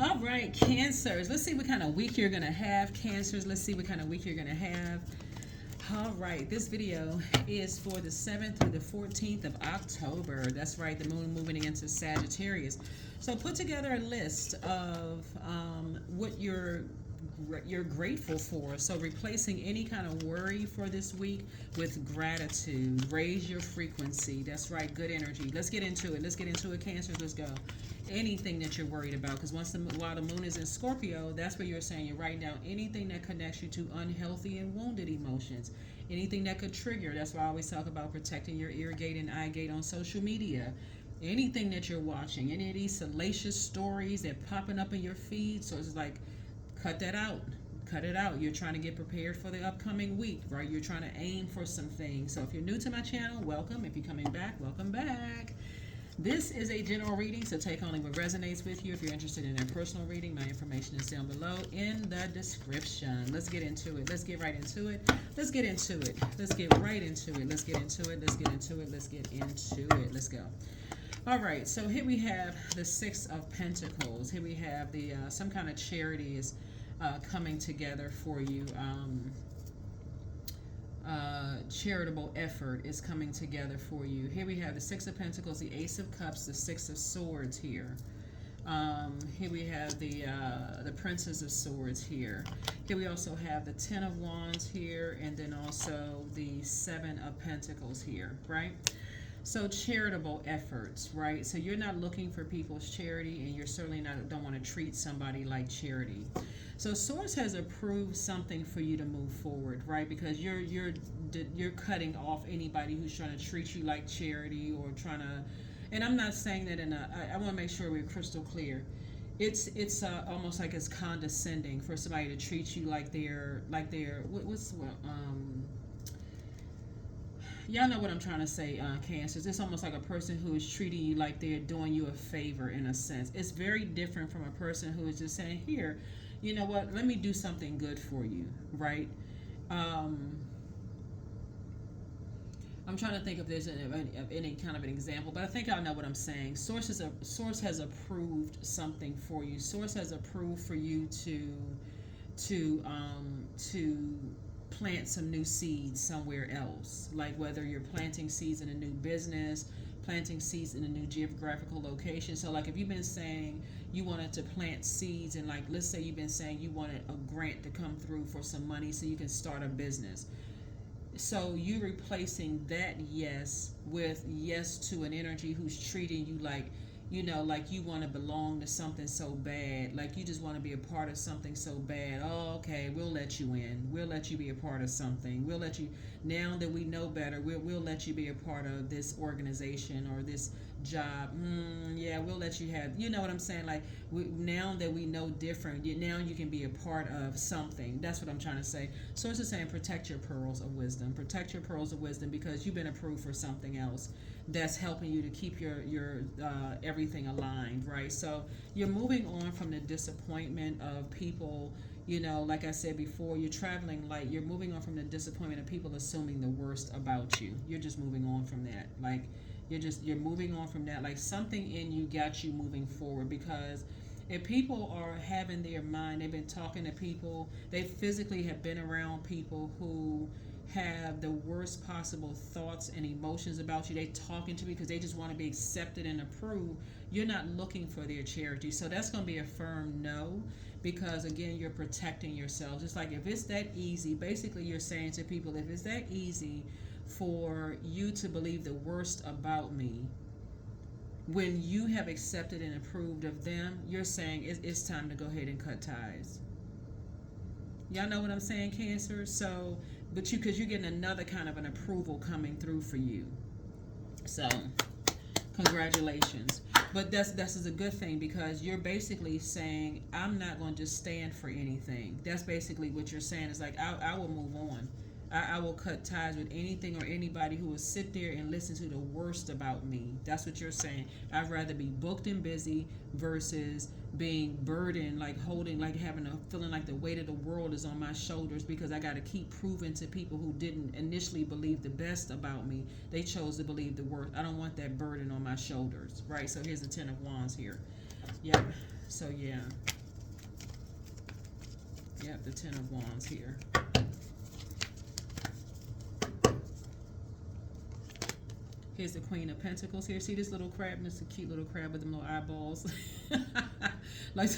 All right, Cancers. Let's see what kind of week you're going to have, Cancers. Let's see what kind of week you're going to have. All right, this video is for the 7th through the 14th of October. That's right, the moon moving into Sagittarius. So put together a list of what you're grateful for. So replacing any kind of worry for this week with gratitude. Raise your frequency. That's right, good energy. Let's get into it. Let's get into it, Cancers. Let's go. Anything that you're worried about, because while the moon is in Scorpio, that's where you're saying you're writing down anything that connects you to unhealthy and wounded emotions, anything that could trigger. That's why I always talk about protecting your ear gate and eye gate on social media. Anything that you're watching, any of these salacious stories that popping up in your feed, so it's like, cut that out. Cut it out. You're trying to get prepared for the upcoming week, right? You're trying to aim for some things. So if you're new to my channel, welcome. If you're coming back, welcome back. This is a general reading, so take only what resonates with you. If you're interested in a personal reading, my information is down below in the description. Let's get into it. Let's get right into it. Let's get into it. Let's get right into it. Let's get into it. Let's get into it. Let's get into it. Let's go. All right, so here we have the Six of Pentacles. Here we have the some kind of charity is coming together for you. Charitable effort is coming together for you. Here we have the Six of Pentacles, the Ace of Cups, the Six of Swords here. Here we have the Princess of Swords here. Here we also have the Ten of Wands here, and then also the Seven of Pentacles here, right? So charitable efforts, right? So you're not looking for people's charity, and you're certainly don't want to treat somebody like charity. So Source has approved something for you to move forward, right? Because you're cutting off anybody who's trying to treat you like charity or trying to. And I'm not saying that in a. I want to make sure we're crystal clear. It's almost like it's condescending for somebody to treat you like they're y'all know what I'm trying to say, Cancers. It's almost like a person who is treating you like they're doing you a favor in a sense. It's very different from a person who is just saying, here, you know what, let me do something good for you, right? I'm trying to think if there's any kind of an example, but I think I know what I'm saying. Source has approved something for you. Source has approved for you to plant some new seeds somewhere else, like whether you're planting seeds in a new business, planting seeds in a new geographical location. So like if you've been saying you wanted to plant seeds, and like let's say you've been saying you wanted a grant to come through for some money so you can start a business. So you replacing that yes with yes to an energy who's treating you like, you know, like you want to belong to something so bad, like you just want to be a part of something so bad. Oh, okay, we'll let you in. We'll let you be a part of something. We'll let you, now that we know better, we'll let you be a part of this organization or this job. Yeah, we'll let you have, you know what I'm saying? Like now that we know different, now you can be a part of something. That's what I'm trying to say. Source is saying protect your pearls of wisdom. Protect your pearls of wisdom, because you've been approved for something else that's helping you to keep your everything aligned, right? So you're moving on from the disappointment of people, you know, like I said before, you're traveling light. You're moving on from the disappointment of people assuming the worst about you. You're just moving on from that. Like you're moving on from that. Like something in you got you moving forward, because if people are having their mind, they've been talking to people, they physically have been around people who have the worst possible thoughts and emotions about you. They talking to me because they just want to be accepted and approved. You're not looking for their charity. So that's going to be a firm no, because again, you're protecting yourselves. It's like if it's that easy, basically you're saying to people, if it's that easy for you to believe the worst about me, when you have accepted and approved of them, you're saying it's time to go ahead and cut ties. Y'all know what I'm saying, Cancer? So, because you're getting another kind of an approval coming through for you. So, congratulations. But this is a good thing, because you're basically saying, I'm not going to just stand for anything. That's basically what you're saying. It's like, I will move on. I will cut ties with anything or anybody who will sit there and listen to the worst about me. That's what you're saying. I'd rather be booked and busy versus being burdened, like holding, like having a feeling like the weight of the world is on my shoulders, because I got to keep proving to people who didn't initially believe the best about me. They chose to believe the worst. I don't want that burden on my shoulders, right? So here's the Ten of Wands here. Yep. So yeah. Yep, the Ten of Wands here. Here's the Queen of Pentacles here. See this little crab? This is a cute little crab with them little eyeballs. Like,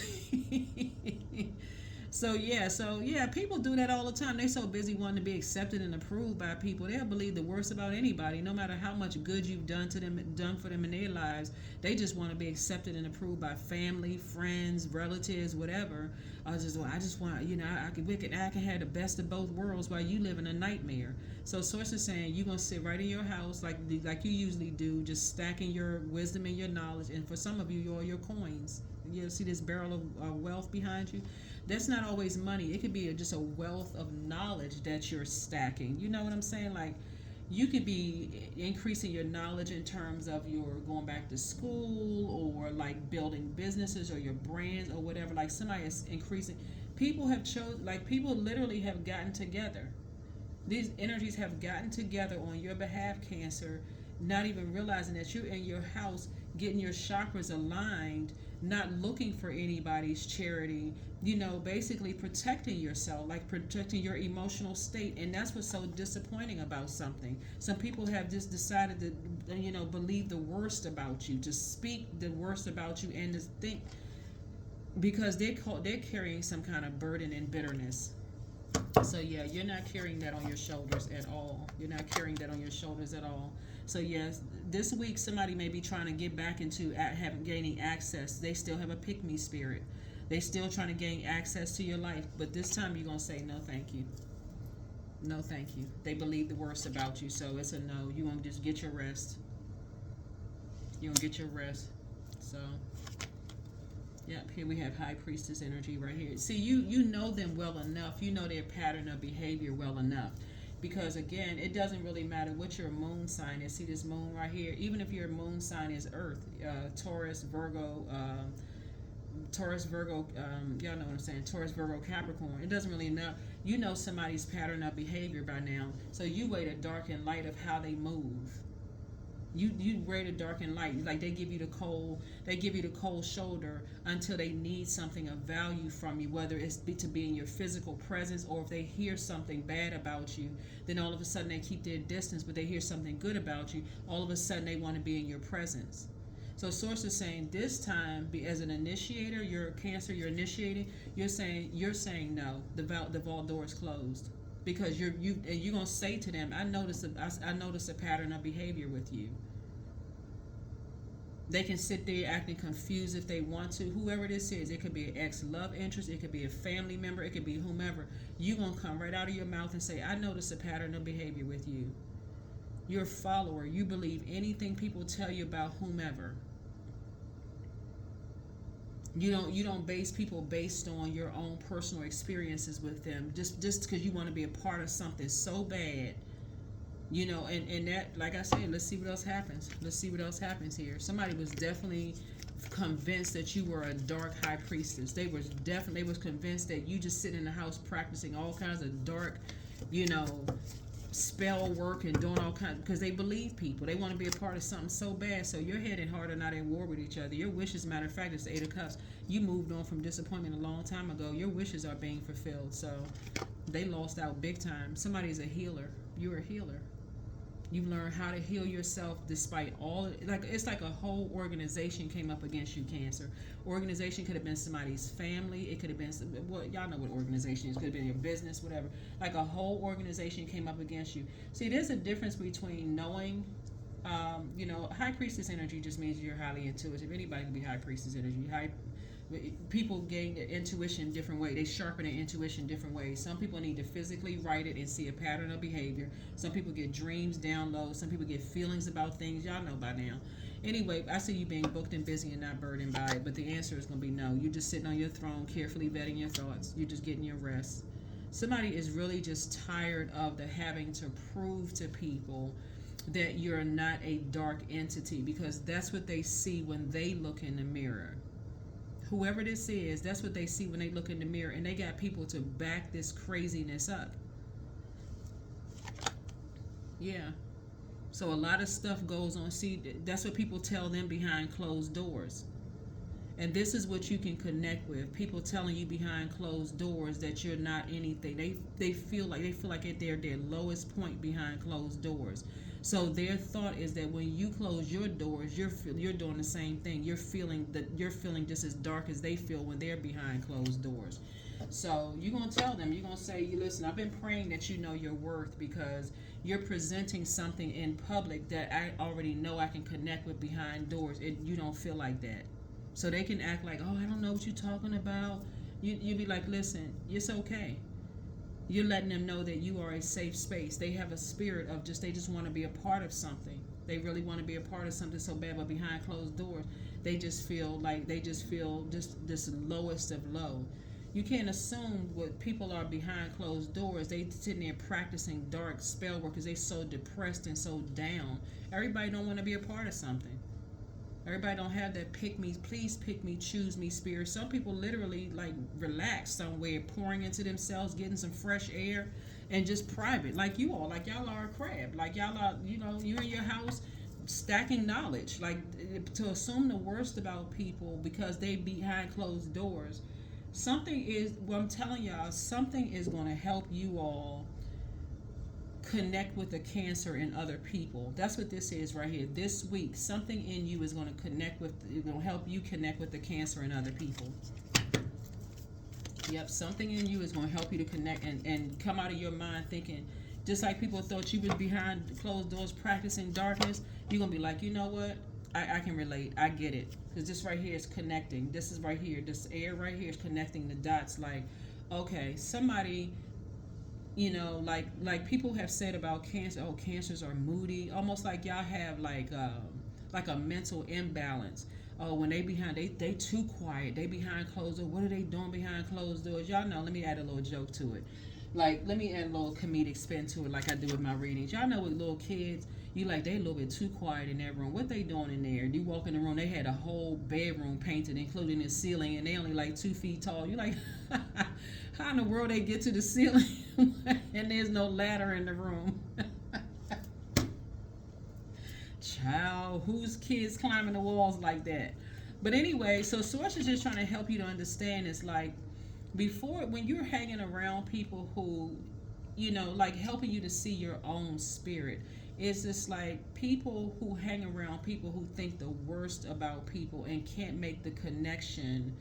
so yeah, people do that all the time. They so busy wanting to be accepted and approved by people. They'll believe the worst about anybody, no matter how much good you've done to them, done for them in their lives. They just want to be accepted and approved by family, friends, relatives, whatever. I just want, I can have the best of both worlds while you live in a nightmare. So Source is saying you're gonna sit right in your house like you usually do, just stacking your wisdom and your knowledge. And for some of you, all your coins. You see this barrel of wealth behind you? That's not always money. It could be just a wealth of knowledge that you're stacking. You know what I'm saying? Like, you could be increasing your knowledge in terms of your going back to school, or like building businesses or your brands or whatever. Like, somebody is increasing. People have people literally have gotten together. These energies have gotten together on your behalf, Cancer, not even realizing that you're in your house getting your chakras aligned, not looking for anybody's charity, basically protecting yourself, like protecting your emotional state. And that's what's so disappointing about something. Some people have just decided to, believe the worst about you, to speak the worst about you, and to think, because they're carrying some kind of burden and bitterness. So yeah, you're not carrying that on your shoulders at all. You're not carrying that on your shoulders at all. So yes, this week somebody may be trying to get back into gaining access. They still have a pick-me spirit. They still trying to gain access to your life. But this time you're going to say, no, thank you. No, thank you. They believe the worst about you. So it's a no. You want to just get your rest. You want to get your rest. So... yep, here we have High Priestess energy right here. See, you know them well enough. You know their pattern of behavior well enough. Because, again, it doesn't really matter what your moon sign is. See this moon right here? Even if your moon sign is Earth, Taurus, Virgo, y'all know what I'm saying, Taurus, Virgo, Capricorn. It doesn't really know. You know somebody's pattern of behavior by now. So you weigh the dark and light of how they move. You rate a dark and light. Like, they give you the cold shoulder until they need something of value from you, whether it's to be in your physical presence, or if they hear something bad about you, then all of a sudden they keep their distance. But they hear something good about you, all of a sudden they want to be in your presence. So Source is saying this time, as an initiator, you're Cancer, you're initiating, you're saying no. The vault door is closed. Because you're gonna say to them, I notice a pattern of behavior with you. They can sit there acting confused if they want to. Whoever this is, it could be an ex-love interest, it could be a family member, it could be whomever. You're gonna come right out of your mouth and say, I notice a pattern of behavior with you. You're a follower. You believe anything people tell you about whomever. You don't base people based on your own personal experiences with them, just because you want to be a part of something so bad, and that, like I said, let's see what else happens. Let's see what else happens here. Somebody was definitely convinced that you were a dark high priestess. They was convinced that you just sit in the house practicing all kinds of dark, spell work and doing all kinds, because they believe people. They want to be a part of something so bad. So your head and heart are not at war with each other. Your wishes, matter of fact, it's the Eight of Cups. You moved on from disappointment a long time ago. Your wishes are being fulfilled. So they lost out big time. Somebody's a healer. You're a healer. You've learned how to heal yourself despite all. It's like a whole organization came up against you, Cancer. Organization could have been somebody's family. It could have been, y'all know what organization is. It could have been your business, whatever. Like a whole organization came up against you. See, there's a difference between knowing, High Priestess energy just means you're highly intuitive. Anybody can be High Priestess energy. People gain their intuition different way. They sharpen their intuition different ways. Some people need to physically write it and see a pattern of behavior. Some people get dreams, downloads. Some people get feelings about things. Y'all know by now. Anyway, I see you being booked and busy and not burdened by it. But the answer is going to be no. You're just sitting on your throne, carefully vetting your thoughts. You're just getting your rest. Somebody is really just tired of the having to prove to people that you're not a dark entity, because that's what they see when they look in the mirror. Whoever this is, that's what they see when they look in the mirror, and they got people to back this craziness up. Yeah. So a lot of stuff goes on. See, that's what people tell them behind closed doors. And this is what you can connect with. People telling you behind closed doors that you're not anything. They feel like they're their lowest point behind closed doors. So their thought is that when you close your doors, you're doing the same thing. You're feeling just as dark as they feel when they're behind closed doors. So you're gonna tell them. You're gonna say, "You listen. I've been praying that you know your worth because you're presenting something in public that I already know I can connect with behind doors. You don't feel like that." So they can act like, "Oh, I don't know what you're talking about." You be like, "Listen, it's okay." You're letting them know that you are a safe space. They have a spirit of they just want to be a part of something. They really want to be a part of something so bad, but behind closed doors, they just feel just this lowest of low. You can't assume what people are behind closed doors. They sitting there practicing dark spell work because they so depressed and so down. Everybody don't want to be a part of something. Everybody don't have that pick me, please pick me, choose me spirit. Some people literally like relax somewhere, pouring into themselves, getting some fresh air, and just private. Like you all, like y'all are a crab. Like y'all are, you in your house stacking knowledge. Like to assume the worst about people because they behind closed doors. I'm telling y'all, something is going to help you all connect with the cancer in other people. That's what this is right here. This week, something in you is going to help you connect with the cancer in other people. Yep, something in you is going to help you to connect and come out of your mind thinking, just like people thought you was behind closed doors practicing darkness, you're going to be like, you know what? I can relate. I get it. Because this right here is connecting. This is right here. This air right here is connecting the dots. Like, okay, somebody, like people have said about cancer. Oh, cancers are moody. Almost like y'all have like a mental imbalance. Oh, when they too quiet. They behind closed doors. What are they doing behind closed doors? Y'all know. Let me add a little joke to it. Like, let me add a little comedic spin to it, like I do with my readings. Y'all know with little kids, they a little bit too quiet in that room. What they doing in there? You walk in the room, they had a whole bedroom painted, including the ceiling, and they only like 2 feet tall. You like, how in the world they get to the ceiling and there's no ladder in the room? Child, whose kids climbing the walls like that? But anyway, so Source is just trying to help you to understand. It's like before, when you're hanging around people who, like helping you to see your own spirit, it's just like people who hang around people who think the worst about people and can't make the connection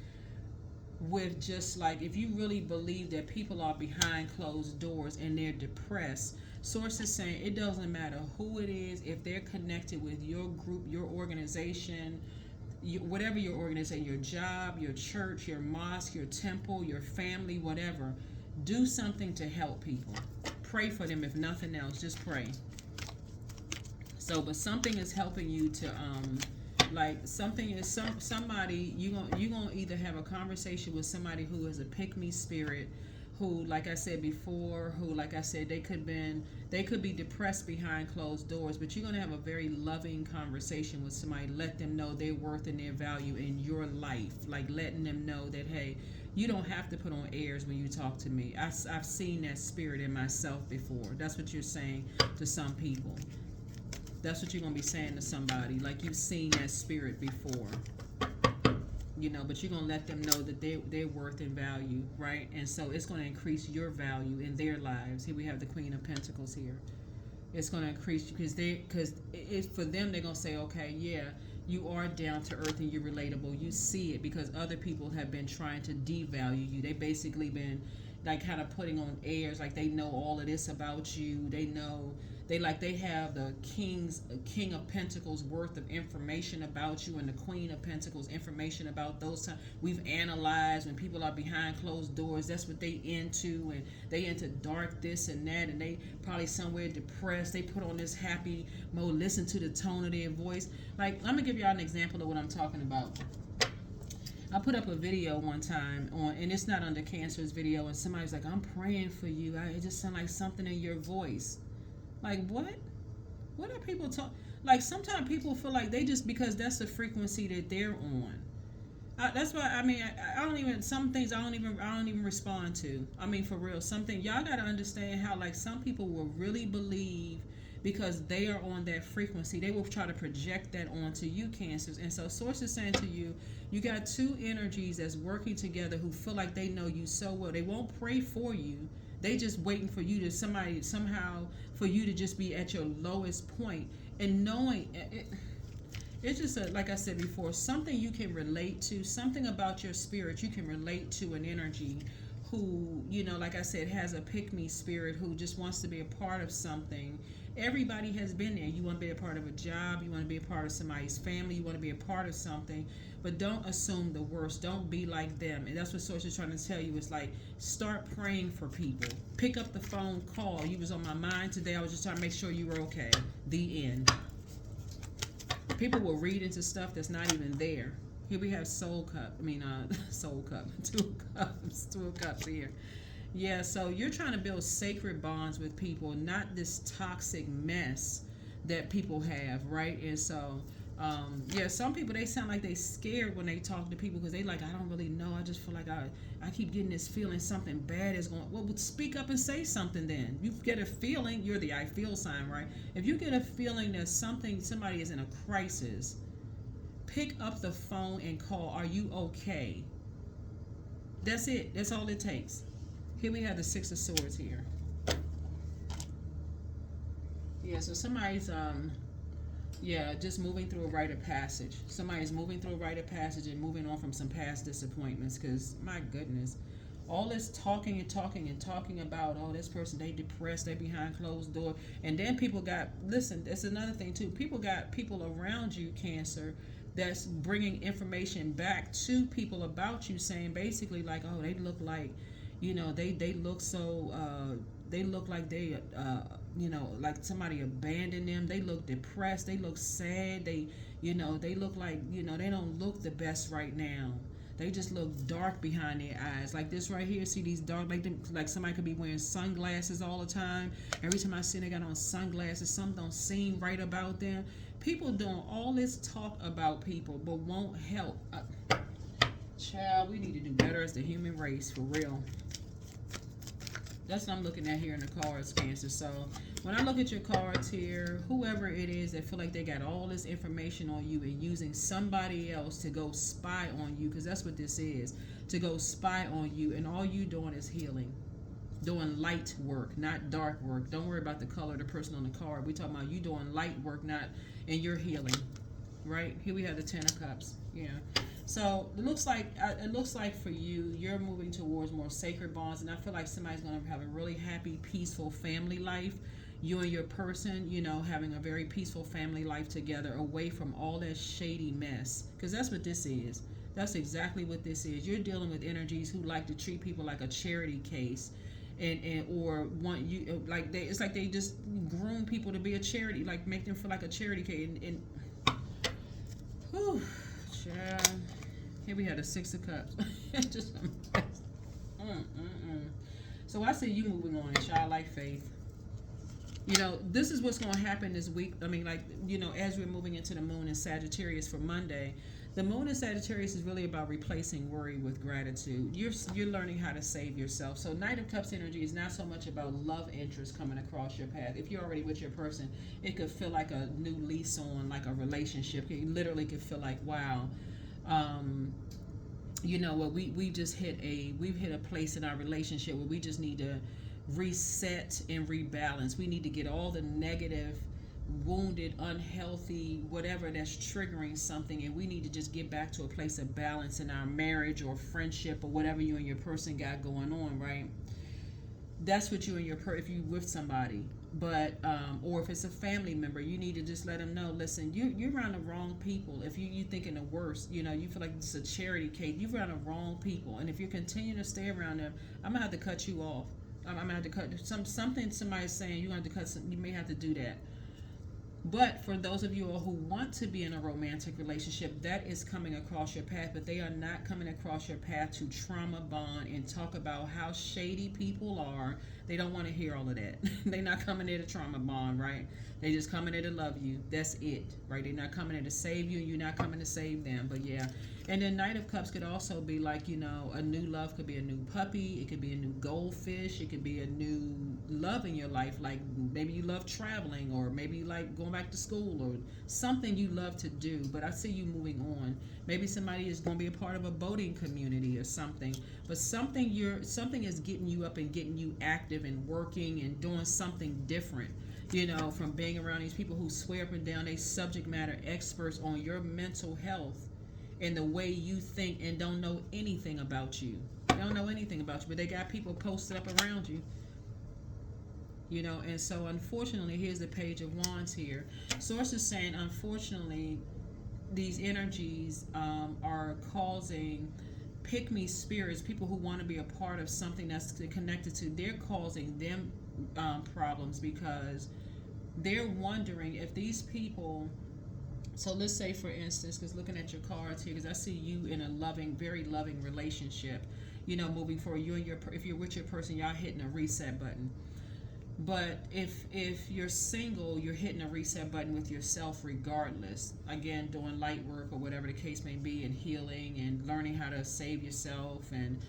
with, just like, if you really believe that people are behind closed doors and they're depressed. Source is saying it doesn't matter who it is, if they're connected with your group, your organization, whatever your organization, your job, your church, your mosque, your temple, your family, whatever. Do something to help people. Pray for them, if nothing else. Just pray. So, but something is helping you to somebody, you gonna either have a conversation with somebody who is a pick me spirit, who, like I said before, they could be depressed behind closed doors, but you're gonna have a very loving conversation with somebody. Let them know their worth and their value in your life, like letting them know that, hey, you don't have to put on airs when you talk to me. I've seen that spirit in myself before. That's what you're saying to some people. That's what you're going to be saying to somebody. Like, you've seen that spirit before. But you're going to let them know that they're worth and value, right? And so it's going to increase your value in their lives. Here we have the Queen of Pentacles here. It's going to increase because it's for them. They're going to say, okay, yeah, you are down to earth and you're relatable. You see it because other people have been trying to devalue you. They basically been like kind of putting on airs, like they know all of this about you. They know they have the King of Pentacles worth of information about you, and the Queen of Pentacles information about those times. We've analyzed when people are behind closed doors. That's what they into, and they into dark this and that, and they probably somewhere depressed. They put on this happy mode. Listen to the tone of their voice. Like, let me give y'all an example of what I'm talking about. I put up a video one time and it's not under Cancer's video, and somebody's like, "I'm praying for you. It just sounds like something in your voice." Like, what? What are people talking? Like, sometimes people feel like they just, because that's the frequency that they're on. That's why, I don't even, some things I don't even respond to. For real. Something, y'all got to understand how, like, some people will really believe because they are on that frequency. They will try to project that onto you, Cancers. And so Source is saying to you, you got two energies that's working together who feel like they know you so well. They won't pray for you. They just waiting for you to somehow for you to just be at your lowest point, and knowing it's just like I said before, something you can relate to, something about your spirit you can relate to, an energy who, like I said, has a pick-me spirit, who just wants to be a part of something. Everybody has been there. You want to be a part of a job, you want to be a part of somebody's family, you want to be a part of something, but don't assume the worst. Don't be like them. And that's what Source is trying to tell you. It's like, start praying for people. Pick up the phone, call. You was on my mind today. I was just trying to make sure you were okay. The end. People will read into stuff that's not even there. Here we have Soul Cup, Two of Cups here. Yeah, so you're trying to build sacred bonds with people, not this toxic mess that people have, right? And so, some people, they sound like they scared when they talk to people, because they like, I don't really know. I just feel like I keep getting this feeling something bad is going. Well, speak up and say something then. You get a feeling, you're the I feel sign, right? If you get a feeling that somebody is in a crisis, pick up the phone and call. Are you okay? That's it. That's all it takes. Here we have the Six of Swords here. Yeah, so somebody's just moving through a rite of passage. Somebody's moving through a rite of passage and moving on from some past disappointments, because my goodness, all this talking about, oh, this person, they depressed, they behind closed door. And then people got, listen, that's another thing too. People got people around you, Cancer, that's bringing information back to people about you, saying basically like, oh, they look like, they look so, they look like they, like somebody abandoned them. They look depressed. They look sad. They look like, they don't look the best right now. They just look dark behind their eyes. Like this right here, see these dark, like somebody could be wearing sunglasses all the time. Every time I see they got on sunglasses, something don't seem right about them. People doing all this talk about people, but won't help. Child, we need to do better as the human race, for real. That's what I'm looking at here in the cards, Cancer. So when I look at your cards here, whoever it is that feel like they got all this information on you and using somebody else to go spy on you, because that's what this is, to go spy on you, and all you doing is healing. Doing light work, not dark work. Don't worry about the color of the person on the card. We talking about you doing light work, and you're healing. Right? Here we have the Ten of Cups. Yeah. So it looks like for you, you're moving towards more sacred bonds, and I feel like somebody's going to have a really happy, peaceful family life. You and your person, having a very peaceful family life together, away from all that shady mess, because that's what this is. That's exactly what this is. You're dealing with energies who like to treat people like a charity case, or want you like it's like they just groom people to be a charity, like make them feel like a charity case. Whew. Child. Here we have the Six of Cups. Just So I see you moving on in childlike faith. This is what's going to happen this week. I mean, as we're moving into the moon in Sagittarius for Monday, the moon in Sagittarius is really about replacing worry with gratitude. You're learning how to save yourself. So Knight of Cups energy is not so much about love interest coming across your path. If you're already with your person, it could feel like a new lease on like a relationship. It literally could feel like, wow, we've hit a place in our relationship where we just need to reset and rebalance. We need to get all the negative, wounded, unhealthy, whatever that's triggering something, and we need to just get back to a place of balance in our marriage or friendship or whatever you and your person got going on, right? That's what you and if you're with somebody. But or if it's a family member, you need to just let them know, listen, you're around the wrong people. If you thinking the worst, you feel like it's a charity case, you're around the wrong people. And if you continue to stay around them, I'm gonna have to cut you off. I'm gonna have to cut something. Somebody's saying you're gonna have to cut some, you may have to do that. But for those of you all who want to be in a romantic relationship, that is coming across your path, but they are not coming across your path to trauma bond and talk about how shady people are. They don't want to hear all of that. They're not coming there to trauma bond, right? They just coming there to love you. That's it, right? They're not coming there to save you, and you're not coming to save them. But yeah, And then Knight of Cups could also be like, a new love could be a new puppy. It could be a new goldfish. It could be a new love in your life. Like maybe you love traveling, or maybe you like going back to school, or something you love to do. But I see you moving on. Maybe somebody is going to be a part of a boating community or something. But something is getting you up and getting you active and working and doing something different. From being around these people who swear up and down they subject matter experts on your mental health and the way you think, and don't know anything about you. They don't know anything about you, but they got people posted up around you. And so unfortunately, here's the Page of Wands here. Source is saying, unfortunately, these energies are causing pick-me spirits, people who want to be a part of something that's connected to, they're causing them problems, because they're wondering if these people. So let's say, for instance, because looking at your cards here, because I see you in a loving, very loving relationship, moving forward. If you're with your person, y'all hitting a reset button. But if you're single, you're hitting a reset button with yourself regardless. Again, doing light work or whatever the case may be, and healing and learning how to save yourself, and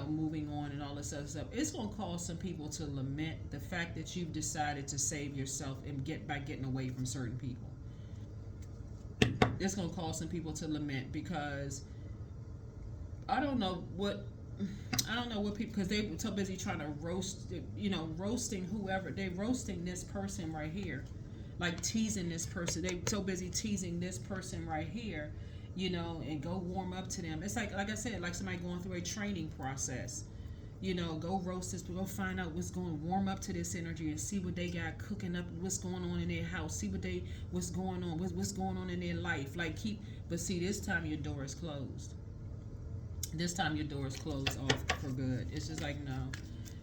moving on and all this other stuff. It's going to cause some people to lament the fact that you've decided to save yourself and by getting away from certain people. It's going to cause some people to lament, because I don't know what people, because they were so busy trying to roasting whoever. They roasting this person right here, like teasing this person. They so busy teasing this person right here, and go warm up to them. It's like I said, like somebody going through a training process. Go roast this, go find out warm up to this energy and see what they got cooking up, what's going on in their house, see what's going on in their life. But see, this time your door is closed. This time your door is closed off for good. It's just like, no,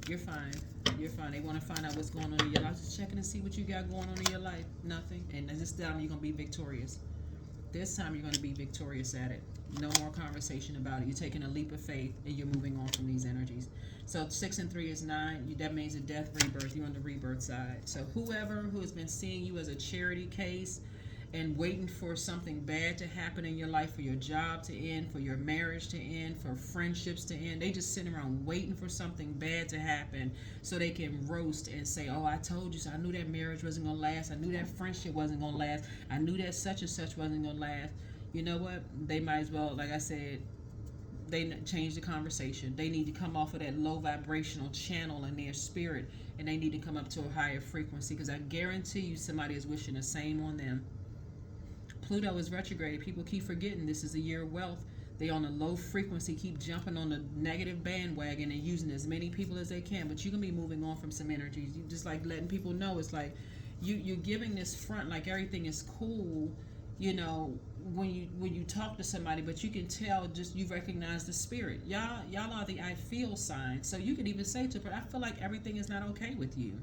you're fine. You're fine. They want to find out what's going on in your life. Just checking to see what you got going on in your life. Nothing. And this time you're going to be victorious. This time you're going to be victorious at it. No more conversation about it. You're taking a leap of faith and you're moving on from these energies. So 6 and 3 is 9. That means a death, rebirth. You're on the rebirth side. So whoever who has been seeing you as a charity case and waiting for something bad to happen in your life, for your job to end, for your marriage to end, for friendships to end, they just sitting around waiting for something bad to happen so they can roast and say, oh, I told you so. I knew that marriage wasn't going to last. I knew that friendship wasn't going to last. I knew that such and such wasn't going to last. You know what? They might as well, like I said, they change the conversation. They need to come off of that low vibrational channel in their spirit, and they need to come up to a higher frequency, because I guarantee you somebody is wishing the same on them. Pluto is retrograde. People keep forgetting this is a year of wealth. They on a low frequency, keep jumping on the negative bandwagon and using as many people as they can. But you can be moving on from some energies. You just like letting people know it's like you're giving this front like everything is cool, when you talk to somebody, but you can tell, just you recognize the spirit. Y'all are the I feel sign. So you could even say to her, I feel like everything is not okay with you.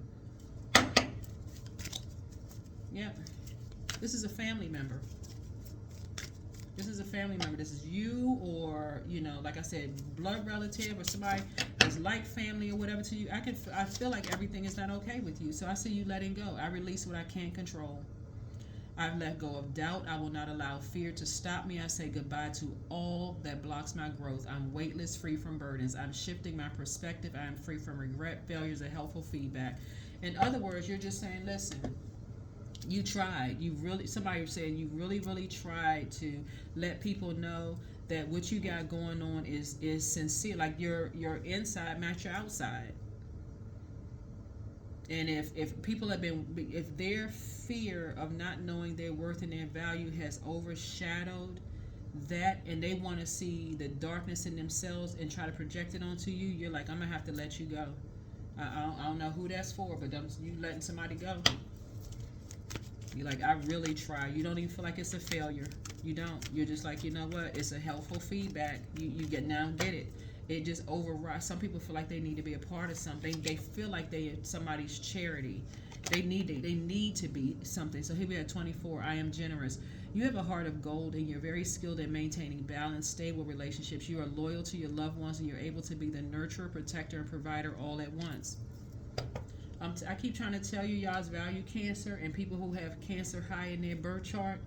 Yeah. This is a family member. This is a family member. This is you, or like I said, blood relative, or somebody that's like family or whatever to you. I feel like everything is not okay with you. So I see you letting go. I release what I can't control. I've let go of doubt. I will not allow fear to stop me. I say goodbye to all that blocks my growth. I'm weightless, free from burdens. I'm shifting my perspective. I am free from regret, failures, and helpful feedback. In other words, you're just saying, listen, you tried. Somebody was saying you really, really tried to let people know that what you got going on is sincere. Like your inside match your outside. And if people have been, if their fear of not knowing their worth and their value has overshadowed that, and they want to see the darkness in themselves and try to project it onto you, you're like, I'm gonna have to let you go. I don't know who that's for, but you letting somebody go. You're like, I really try. You don't even feel like it's a failure. You don't. You're just like, you know what? It's a helpful feedback. You get it. It just overrides. Some people feel like they need to be a part of something. They feel like they are somebody's charity. They need to be something. So here we are, 24. I am generous. You have a heart of gold, and you're very skilled at maintaining balanced, stable relationships. You are loyal to your loved ones, and you're able to be the nurturer, protector, and provider all at once. I keep trying to tell you, y'all's value Cancer, and people who have Cancer high in their birth chart.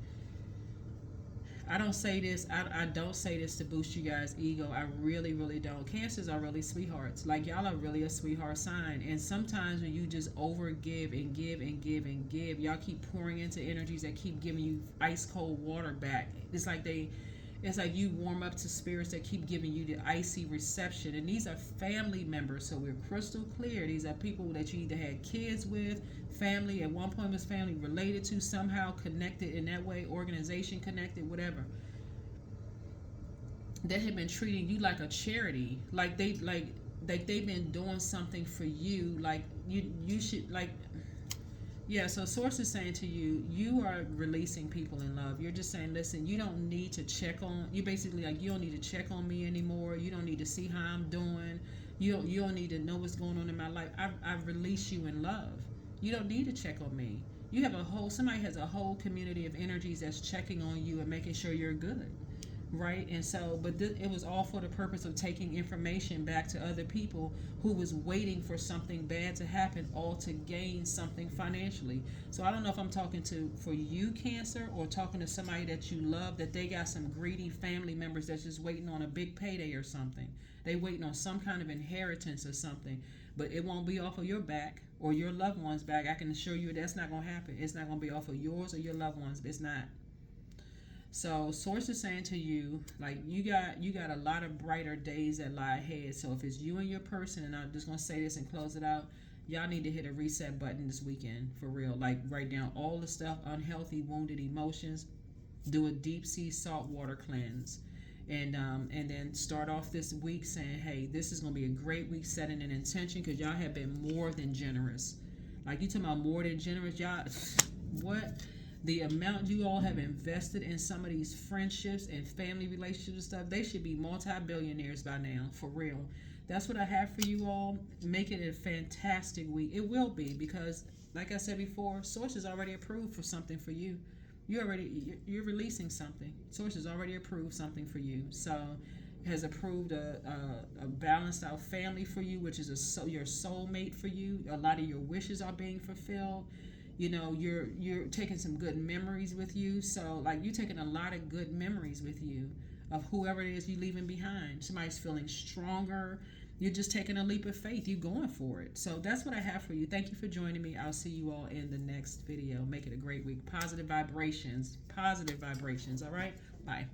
I don't say this. I don't say this to boost you guys' ego. I really, really don't. Cancers are really sweethearts. Like y'all are really a sweetheart sign. And sometimes when you just over give and give and give and give, y'all keep pouring into energies that keep giving you ice cold water back. It's like they it's like you warm up to spirits that keep giving you the icy reception. And these are family members, so we're crystal clear. These are people that you either had kids with, family, at one point was family, related to, somehow connected in that way, organization connected, whatever. That have been treating you like a charity. Like they've been doing something for you. Like you should like yeah, so Source is saying to you, you are releasing people in love. You're just saying, listen, you don't need to check on, you basically like, you don't need to check on me anymore. You don't need to see how I'm doing. You don't need to know what's going on in my life. I've released you in love. You don't need to check on me. You have somebody has a whole community of energies that's checking on you and making sure you're good. Right. And so but it was all for the purpose of taking information back to other people who was waiting for something bad to happen, all to gain something financially. So I don't know if I'm talking to for you, Cancer, or talking to somebody that you love, that they got some greedy family members that's just waiting on a big payday or something. They waiting on some kind of inheritance or something, but it won't be off of your back or your loved one's back. I can assure you that's not going to happen. It's not going to be off of yours or your loved ones. It's not. So Source is saying to you, like you got a lot of brighter days that lie ahead. So if it's you and your person, and I'm just gonna say this and close it out, y'all need to hit a reset button this weekend for real. Like write down all the stuff, unhealthy, wounded emotions, do a deep sea salt water cleanse, and then start off this week saying, hey, this is gonna be a great week, setting an intention because y'all have been more than generous. Like you talking about more than generous, y'all. What? The amount you all have invested in some of these friendships and family relationships and stuff, they should be multi-billionaires by now, for real. That's what I have for you all. Make it a fantastic week. It will be because, like I said before, Source is already approved for something for you. You're releasing something. Source has already approved something for you. So has approved a balanced out family for you, which is your soulmate for you. A lot of your wishes are being fulfilled. You know, you're taking some good memories with you. So like you're taking a lot of good memories with you of whoever it is you're leaving behind. Somebody's feeling stronger. You're just taking a leap of faith. You're going for it. So that's what I have for you. Thank you for joining me. I'll see you all in the next video. Make it a great week. Positive vibrations. Positive vibrations. All right. Bye.